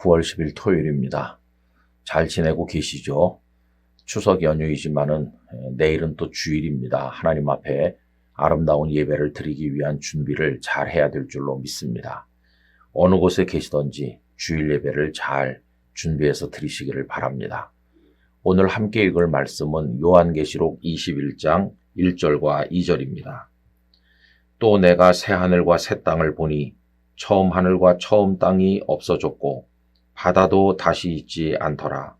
9월 10일 토요일입니다. 잘 지내고 계시죠? 추석 연휴이지만은 내일은 또 주일입니다. 하나님 앞에 아름다운 예배를 드리기 위한 준비를 잘 해야 될 줄로 믿습니다. 어느 곳에 계시든지 주일 예배를 잘 준비해서 드리시기를 바랍니다. 오늘 함께 읽을 말씀은 요한계시록 21장 1절과 2절입니다. 또 내가 새 하늘과 새 땅을 보니 처음 하늘과 처음 땅이 없어졌고 바다도 다시 있지 않더라.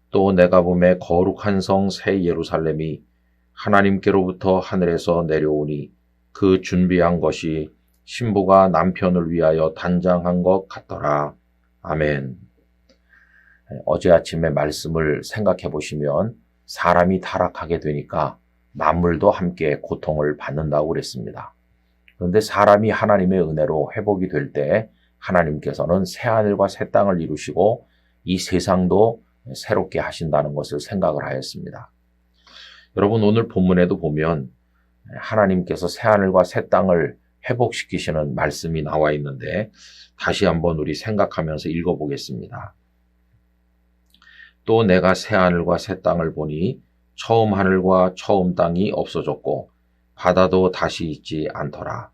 또 내가 보매 거룩한 성 새 예루살렘이 하나님께로부터 하늘에서 내려오니 그 준비한 것이 신부가 남편을 위하여 단장한 것 같더라. 아멘. 어제 아침에 말씀을 생각해 보시면 사람이 타락하게 되니까 만물도 함께 고통을 받는다고 그랬습니다. 그런데 사람이 하나님의 은혜로 회복이 될 때 하나님께서는 새 하늘과 새 땅을 이루시고 이 세상도 새롭게 하신다는 것을 생각을 하였습니다. 여러분, 오늘 본문에도 보면 하나님께서 새 하늘과 새 땅을 회복시키시는 말씀이 나와 있는데 다시 한번 우리 생각하면서 읽어보겠습니다. 또 내가 새 하늘과 새 땅을 보니 처음 하늘과 처음 땅이 없어졌고 바다도 다시 있지 않더라.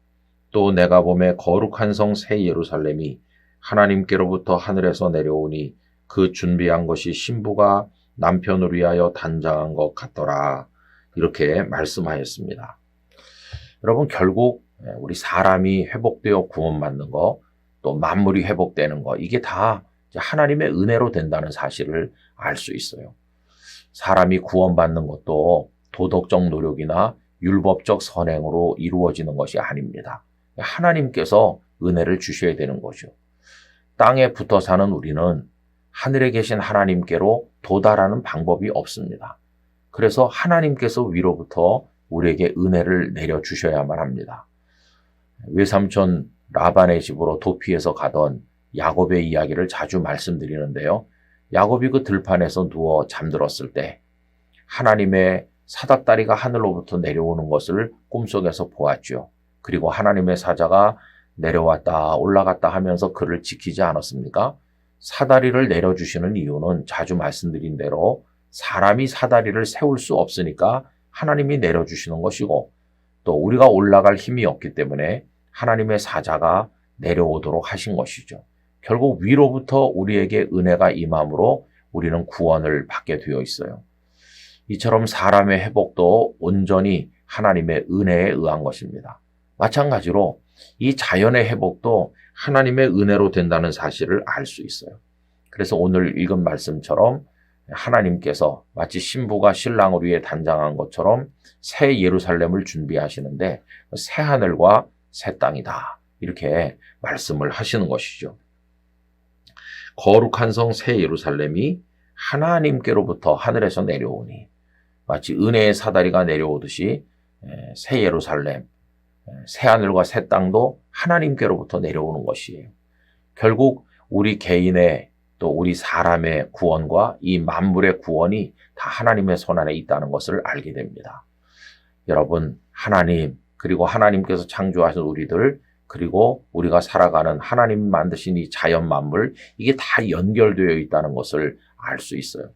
또 내가 보매 거룩한 성 새 예루살렘이 하나님께로부터 하늘에서 내려오니 그 준비한 것이 신부가 남편을 위하여 단장한 것 같더라. 이렇게 말씀하였습니다. 여러분, 결국 우리 사람이 회복되어 구원받는 거, 또 만물이 회복되는 거, 이게 다 하나님의 은혜로 된다는 사실을 알 수 있어요. 사람이 구원받는 것도 도덕적 노력이나 율법적 선행으로 이루어지는 것이 아닙니다. 하나님께서 은혜를 주셔야 되는 거죠. 땅에 붙어 사는 우리는 하늘에 계신 하나님께로 도달하는 방법이 없습니다. 그래서 하나님께서 위로부터 우리에게 은혜를 내려주셔야만 합니다. 외삼촌 라반의 집으로 도피해서 가던 야곱의 이야기를 자주 말씀드리는데요. 야곱이 그 들판에서 누워 잠들었을 때 하나님의 사닥다리가 하늘로부터 내려오는 것을 꿈속에서 보았죠. 그리고 하나님의 사자가 내려왔다 올라갔다 하면서 그를 지키지 않았습니까? 사다리를 내려주시는 이유는 자주 말씀드린 대로 사람이 사다리를 세울 수 없으니까 하나님이 내려주시는 것이고, 또 우리가 올라갈 힘이 없기 때문에 하나님의 사자가 내려오도록 하신 것이죠. 결국 위로부터 우리에게 은혜가 임함으로 우리는 구원을 받게 되어 있어요. 이처럼 사람의 회복도 온전히 하나님의 은혜에 의한 것입니다. 마찬가지로 이 자연의 회복도 하나님의 은혜로 된다는 사실을 알 수 있어요. 그래서 오늘 읽은 말씀처럼 하나님께서 마치 신부가 신랑을 위해 단장한 것처럼 새 예루살렘을 준비하시는데 새 하늘과 새 땅이다. 이렇게 말씀을 하시는 것이죠. 거룩한 성 새 예루살렘이 하나님께로부터 하늘에서 내려오니 마치 은혜의 사다리가 내려오듯이 새 예루살렘, 새 하늘과 새 땅도 하나님께로부터 내려오는 것이에요. 결국 우리 개인의 또 우리 사람의 구원과 이 만물의 구원이 다 하나님의 손안에 있다는 것을 알게 됩니다. 여러분, 하나님, 그리고 하나님께서 창조하신 우리들, 그리고 우리가 살아가는 하나님 만드신 이 자연 만물, 이게 다 연결되어 있다는 것을 알 수 있어요.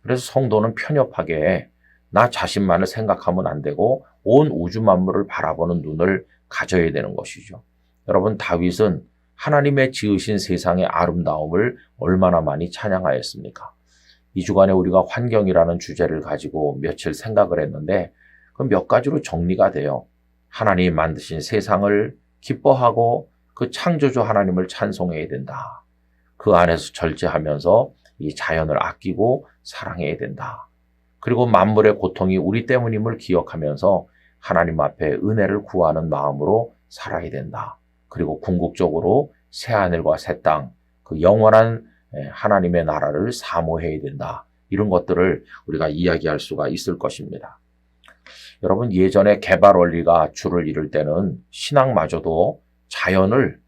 그래서 성도는 편협하게 나 자신만을 생각하면 안 되고 온 우주 만물을 바라보는 눈을 가져야 되는 것이죠. 여러분, 다윗은 하나님의 지으신 세상의 아름다움을 얼마나 많이 찬양하였습니까? 이 주간에 우리가 환경이라는 주제를 가지고 며칠 생각을 했는데 그 몇 가지로 정리가 돼요. 하나님 만드신 세상을 기뻐하고 그 창조주 하나님을 찬송해야 된다. 그 안에서 절제하면서 이 자연을 아끼고 사랑해야 된다. 그리고 만물의 고통이 우리 때문임을 기억하면서 하나님 앞에 은혜를 구하는 마음으로 살아야 된다. 그리고 궁극적으로 새 하늘과 새 땅, 그 영원한 하나님의 나라를 사모해야 된다. 이런 것들을 우리가 이야기할 수가 있을 것입니다. 여러분, 예전에 개발 원리가 주를 이룰 때는 신앙마저도 자연을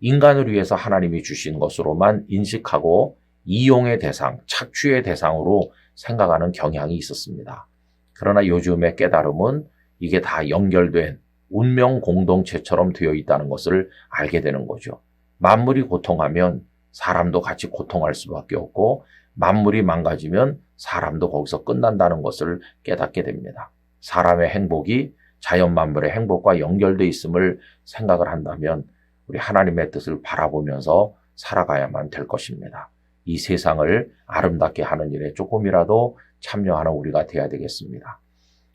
인간을 위해서 하나님이 주신 것으로만 인식하고 이용의 대상, 착취의 대상으로 생각하는 경향이 있었습니다. 그러나 요즘의 깨달음은 이게 다 연결된 운명 공동체처럼 되어 있다는 것을 알게 되는 거죠. 만물이 고통하면 사람도 같이 고통할 수밖에 없고 만물이 망가지면 사람도 거기서 끝난다는 것을 깨닫게 됩니다. 사람의 행복이 자연 만물의 행복과 연결되어 있음을 생각을 한다면 우리 하나님의 뜻을 바라보면서 살아가야만 될 것입니다. 이 세상을 아름답게 하는 일에 조금이라도 참여하는 우리가 되어야 되겠습니다.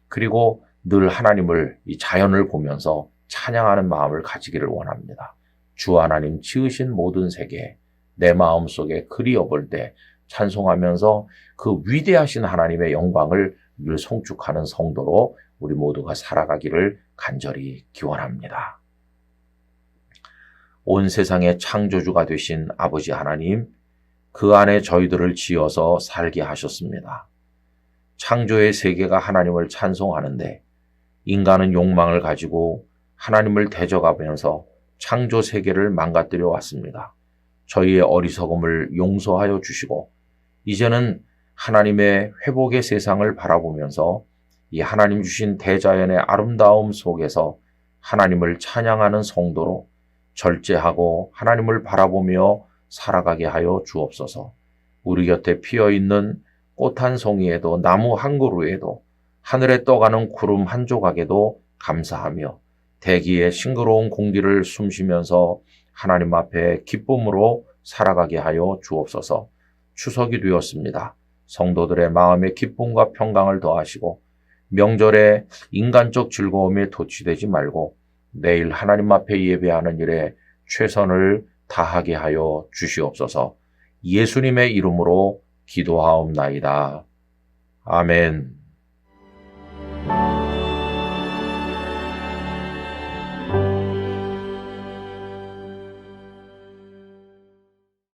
그리고 늘 하나님을, 이 자연을 보면서 찬양하는 마음을 가지기를 원합니다. 주 하나님 지으신 모든 세계, 내 마음속에 그리워볼 때 찬송하면서 그 위대하신 하나님의 영광을 늘 송축하는 성도로 우리 모두가 살아가기를 간절히 기원합니다. 온 세상의 창조주가 되신 아버지 하나님, 그 안에 저희들을 지어서 살게 하셨습니다. 창조의 세계가 하나님을 찬송하는데 인간은 욕망을 가지고 하나님을 대적하면서 창조 세계를 망가뜨려 왔습니다. 저희의 어리석음을 용서하여 주시고 이제는 하나님의 회복의 세상을 바라보면서 이 하나님 주신 대자연의 아름다움 속에서 하나님을 찬양하는 성도로 절제하고 하나님을 바라보며 살아가게 하여 주옵소서. 우리 곁에 피어있는 꽃 한 송이에도 나무 한 그루에도 하늘에 떠가는 구름 한 조각에도 감사하며 대기의 싱그러운 공기를 숨쉬면서 하나님 앞에 기쁨으로 살아가게 하여 주옵소서. 추석이 되었습니다. 성도들의 마음의 기쁨과 평강을 더하시고 명절에 인간적 즐거움에 도취되지 말고 내일 하나님 앞에 예배하는 일에 최선을 다하게 하여 주시옵소서. 예수님의 이름으로 기도하옵나이다. 아멘.